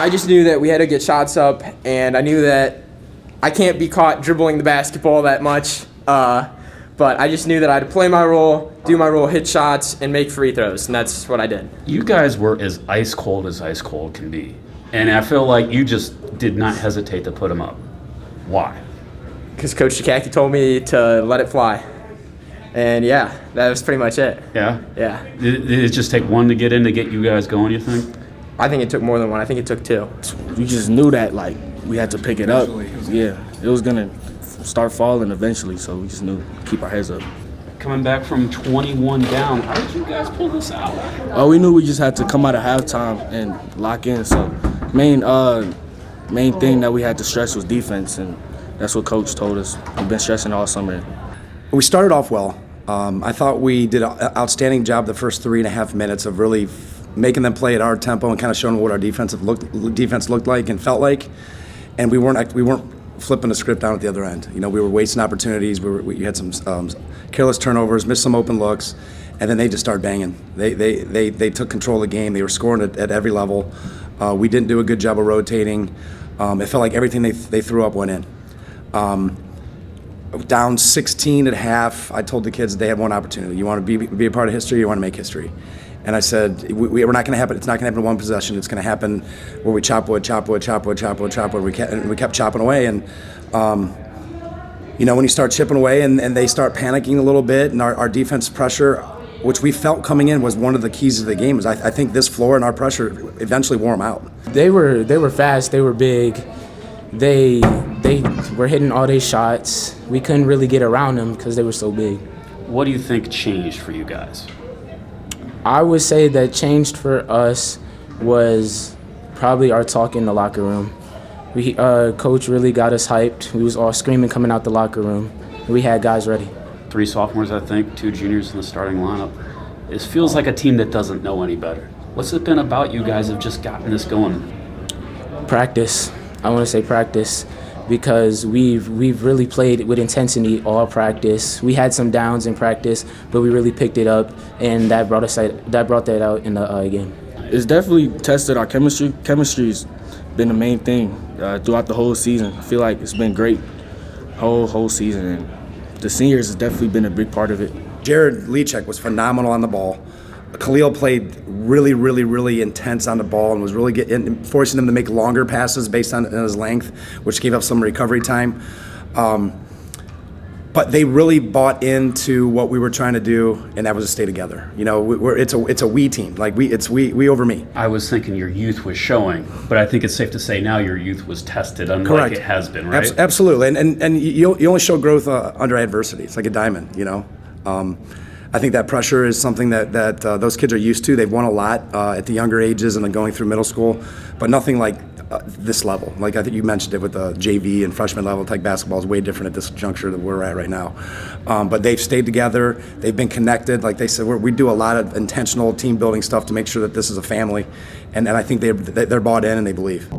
I just knew that we had to get shots up, and I knew that I can't be caught dribbling the basketball that much. But I just knew that I had to play my role, do my role, hit shots, and make free throws, and that's what I did. You guys were as ice cold can be. And I feel like you just did not hesitate to put them up. Why? Because Coach Shikaki told me to let it fly. And, yeah, that was pretty much it. Yeah? Yeah. Did it just take one to get in to get you guys going, you think? I think it took more than one. I think it took two. We just knew that, like, we had to pick it up. Yeah, it was going to start falling eventually, so we just knew to keep our heads up. Coming back from 21 down, how did you guys pull this out? We knew we just had to come out of halftime and lock in. So main thing that we had to stress was defense, and that's what Coach told us. We've been stressing all summer. We started off well. I thought we did an outstanding job the first 3.5 minutes of really making them play at our tempo and kind of showing what our defense looked like and felt like. And we weren't flipping the script down at the other end. You know, we were wasting opportunities. We had some careless turnovers, missed some open looks, and then they just started banging. They took control of the game. They were scoring at every level. We didn't do a good job of rotating. It felt like everything they threw up went in. Down 16 at half, I told the kids they had one opportunity. You want to be a part of history, you want to make history. And I said, we're not going to happen. It's not going to happen in one possession. It's going to happen where we chop wood. And we kept chopping away. And, when you start chipping away and they start panicking a little bit, and our defense pressure, which we felt coming in was one of the keys to the game, is I think this floor and our pressure eventually wore them out. They were fast. They were big. They were hitting all their shots. We couldn't really get around them because they were so big. What do you think changed for you guys? I would say that changed for us was probably our talk in the locker room. Coach really got us hyped. We was all screaming coming out the locker room. We had guys ready. 3 sophomores, I think, 2 juniors in the starting lineup. It feels like a team that doesn't know any better. What's it been about you guys have just gotten this going? Practice. I want to say practice, because we've really played with intensity all practice. We had some downs in practice, but we really picked it up, and that brought that out in the game. It's definitely tested our chemistry. Chemistry's been the main thing throughout the whole season. I feel like it's been great whole season, and the seniors has definitely been a big part of it. Jared Leachek was phenomenal on the ball. Khalil played really, really, really intense on the ball and was really forcing them to make longer passes based on his length, which gave up some recovery time. But they really bought into what we were trying to do, and that was to stay together. You know, it's a we team. Like we over me. I was thinking your youth was showing, but I think it's safe to say now your youth was tested, unlike it has been, right? Absolutely, and you only show growth under adversity. It's like a diamond, you know. I think that pressure is something that those kids are used to. They've won a lot at the younger ages and then going through middle school, but nothing like this level. Like I think you mentioned it with the JV and freshman level type basketball is way different at this juncture that we're at right now. But they've stayed together. They've been connected. Like they said, we do a lot of intentional team building stuff to make sure that this is a family, and I think they're bought in and they believe.